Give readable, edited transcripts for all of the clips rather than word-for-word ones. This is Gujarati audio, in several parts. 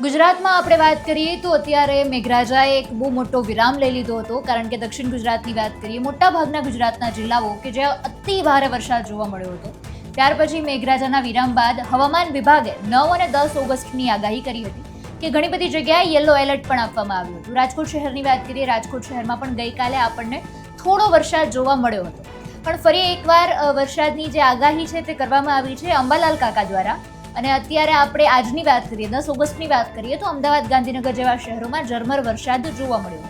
ગુજરાતમાં આપણે વાત કરીએ તો અત્યારે મેઘરાજાએ એક બહુ મોટો વિરામ લઈ લીધો હતો, કારણ કે દક્ષિણ ગુજરાતની વાત કરીએ, મોટાભાગના ગુજરાતના જિલ્લાઓ કે જ્યાં અતિ ભારે વરસાદ જોવા મળ્યો હતો, ત્યાર પછી મેઘરાજાના વિરામ બાદ હવામાન વિભાગે 9 અને 10 ઓગસ્ટની આગાહી કરી હતી કે ઘણી બધી જગ્યાએ યલો એલર્ટ પણ આપવામાં આવ્યું હતું. રાજકોટ શહેરની વાત કરીએ, રાજકોટ શહેરમાં પણ ગઈકાલે આપણને થોડો વરસાદ જોવા મળ્યો હતો, પણ ફરી એકવાર વરસાદની જે આગાહી છે તે કરવામાં આવી છે અંબાલાલ કાકા દ્વારા. અને અત્યારે આપણે આજની વાત કરીએ, 10 ઓગસ્ટની વાત કરીએ તો અમદાવાદ, ગાંધીનગર જેવા શહેરોમાં ઝરમર વરસાદ જોવા મળ્યો.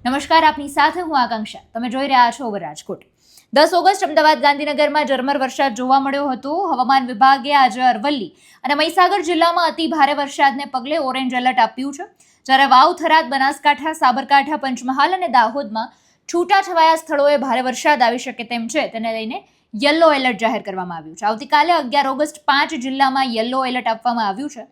નમસ્કાર, આપની સાથે હું આકાંક્ષા. તમે જોઈ રહ્યા છો રાજકોટ. 10 ઓગસ્ટ અમદાવાદ, ગાંધીનગરમાં ઝરમર વરસાદ જોવા મળ્યો હતો. હવામાન વિભાગે આજે અરવલ્લી અને મહીસાગર જિલ્લામાં અતિ ભારે વરસાદને પગલે ઓરેન્જ એલર્ટ આપ્યું છે, જ્યારે વાવ, થરાદ, બનાસકાંઠા, સાબરકાંઠા, પંચમહાલ અને દાહોદમાં છૂટાછવાયા સ્થળોએ ભારે વરસાદ આવી શકે તેમ છે, તેને લઈને યલો એલર્ટ જાહેર કરવામાં આવ્યું છે. આવતીકાલે 11 ઓગસ્ટ 5 જિલ્લામાં યલો એલર્ટ આપવામાં આવ્યું છે.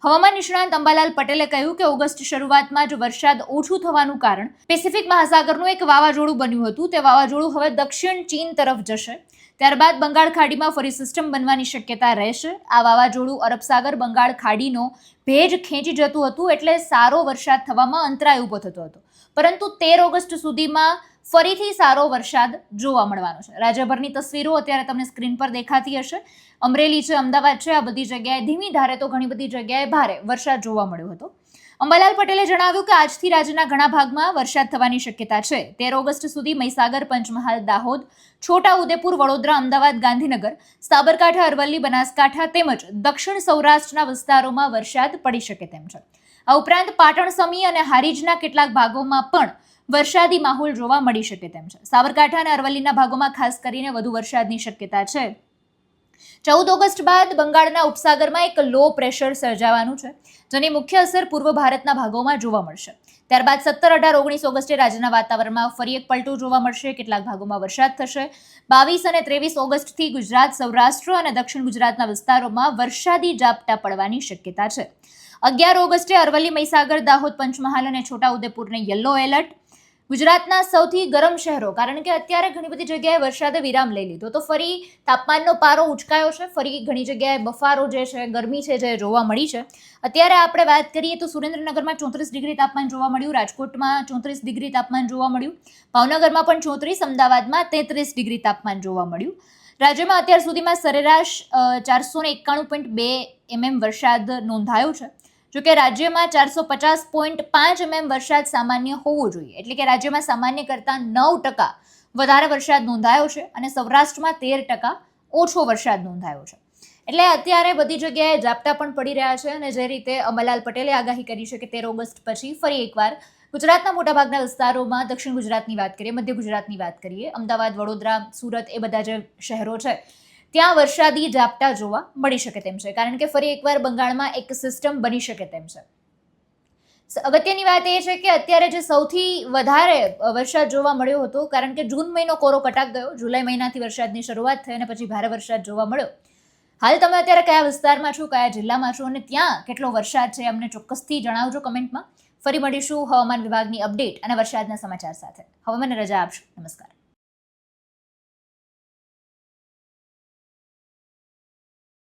હવામાન નિષ્ણાંત અંબાલાલ પટેલે કહ્યું કે ઓગસ્ટ શરૂઆતમાં જ વરસાદ ઓછું થવાનું કારણ પેસિફિક મહાસાગરનું એક વાવાઝોડું બન્યું હતું. તે વાવાઝોડું હવે દક્ષિણ ચીન તરફ જશે, ત્યારબાદ બંગાળ ખાડીમાં ફરી સિસ્ટમ બનવાની શક્યતા રહેશે. આ વાવાઝોડું અરબ સાગર, બંગાળ ખાડીનો ભેજ ખેંચી જતું હતું, એટલે સારો વરસાદ થવામાં અંતરાય ઊભો થતો હતો, પરંતુ 13 ઓગસ્ટ સુધીમાં ફરીથી સારો વરસાદ જોવા મળવાનો છે. રાજ્યભરની તસવીરો અત્યારે તમને સ્ક્રીન પર દેખાતી હશે. અમરેલી છે, અમદાવાદ છે, આ બધી જગ્યાએ ધીમી ધારે તો ઘણી બધી જગ્યાએ ભારે વરસાદ જોવા મળ્યો હતો. અંબાલાલ પટેલે જણાવ્યું કે આજથી રાજ્યના ઘણા ભાગમાં વરસાદ થવાની શક્યતા છે. 13 ઓગસ્ટ સુધી મહીસાગર, પંચમહાલ, દાહોદ, છોટા ઉદેપુર, વડોદરા, અમદાવાદ, ગાંધીનગર, સાબરકાંઠા, અરવલ્લી, બનાસકાંઠા તેમજ દક્ષિણ સૌરાષ્ટ્રના વિસ્તારોમાં વરસાદ પડી શકે તેમ છે. આ ઉપરાંત પાટણ, સમી અને હારીજના કેટલાક ભાગોમાં પણ વરસાદી માહોલ જોવા મળી શકે તેમ છે. સાબરકાંઠા અને અરવલ્લીના ભાગોમાં ખાસ કરીને વધુ વરસાદની શક્યતા છે. 14 ઓગસ્ટ બાદ બંગાળના ઉપસાગરમાં એક લો પ્રેશર સર્જાવાનું છે, જેની મુખ્ય અસર પૂર્વ ભારતના ભાગોમાં જોવા મળશે. ત્યારબાદ 17, 18, 19 ઓગસ્ટે રાજ્યના વાતાવરણમાં ફરી એક પલટો જોવા મળશે. કેટલાક ભાગોમાં વરસાદ થશે. 22 અને 23 ઓગસ્ટથી ગુજરાત, સૌરાષ્ટ્ર અને દક્ષિણ ગુજરાતના વિસ્તારોમાં વરસાદી ઝાપટા પડવાની શક્યતા છે. 11 ઓગસ્ટે અરવલ્લી, મહીસાગર, દાહોદ, પંચમહાલ અને છોટાઉદેપુરને યલો એલર્ટ. ગુજરાતના સૌથી ગરમ શહેરો, કારણ કે અત્યારે ઘણી બધી જગ્યાએ વરસાદે વિરામ લઈ લીધો, તો ફરી તાપમાનનો પારો ઉચકાયો છે. ફરી ઘણી જગ્યાએ બફારો જે છે, ગરમી છે, જે જોવા મળી છે. અત્યારે આપણે વાત કરીએ તો સુરેન્દ્રનગરમાં 34 ડિગ્રી તાપમાન જોવા મળ્યું, રાજકોટમાં 34 ડિગ્રી તાપમાન જોવા મળ્યું, ભાવનગરમાં પણ 34, અમદાવાદમાં 33 ડિગ્રી તાપમાન જોવા મળ્યું. રાજ્યમાં અત્યાર સુધીમાં સરેરાશ 491.2 mm વરસાદ નોંધાયો છે. જોકે રાજ્યમાં 450.5 mm વરસાદ સામાન્ય હોવો જોઈએ, એટલે કે રાજ્યમાં સામાન્ય કરતાં 9% વધારે વરસાદ નોંધાયો છે અને સૌરાષ્ટ્રમાં 13% ઓછો વરસાદ નોંધાયો છે. એટલે અત્યારે બધી જગ્યાએ ઝાપટા પણ પડી રહ્યા છે. અને જે રીતે અંબાલાલ પટેલે આગાહી કરી છે કે 13 ઓગસ્ટ પછી ફરી એકવાર ગુજરાતના મોટાભાગના વિસ્તારોમાં, દક્ષિણ ગુજરાતની વાત કરીએ, મધ્ય ગુજરાતની વાત કરીએ, અમદાવાદ, વડોદરા, સુરત, એ બધા જે શહેરો છે ત્યાં વરસાદી ઝાપટા જોવા મળી શકે તેમ છે, કારણ કે ફરી એકવાર બંગાળમાં એક સિસ્ટમ બની શકે તેમ છે. અગત્યની વાત એ છે કે અત્યારે જે સૌથી વધારે વરસાદ જોવા મળ્યો હતો, કારણ કે જૂન મહિનો કોરો કટાક ગયો, જુલાઈ મહિનાથી વરસાદની શરૂઆત થઈ અને પછી ભારે વરસાદ જોવા મળ્યો. હાલ તમે અત્યારે કયા વિસ્તારમાં છો, કયા જિલ્લામાં છો અને ત્યાં કેટલો વરસાદ છે, અમને ચોક્કસથી જણાવજો કમેન્ટમાં. ફરી મળીશું હવામાન વિભાગની અપડેટ અને વરસાદના સમાચાર સાથે. હવે મને રજા આપશો. નમસ્કાર.